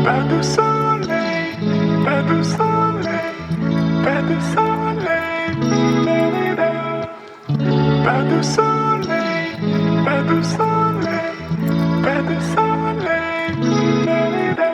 Pas de soleil, pas de soleil, pas de soleil, da-da-da. Pas de soleil, pas de soleil, pas de soleil, da-da-da.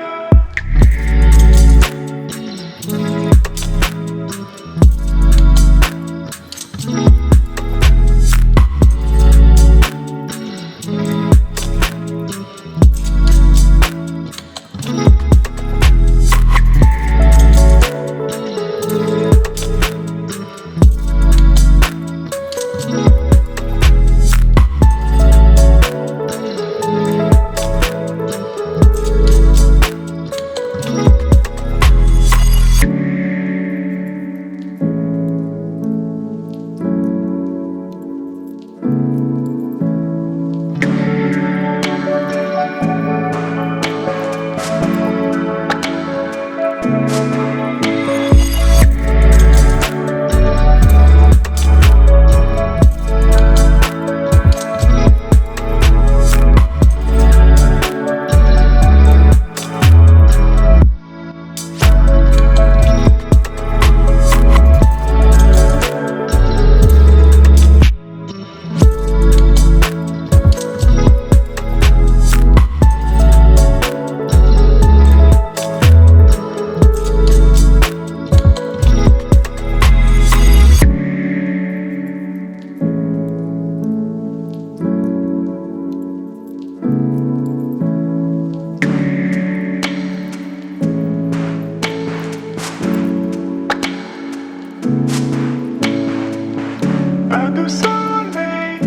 Pas de soleil,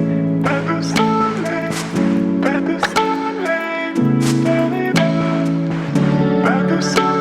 pas de soleil, pas de soleil, da-da-da. Pas de soleil.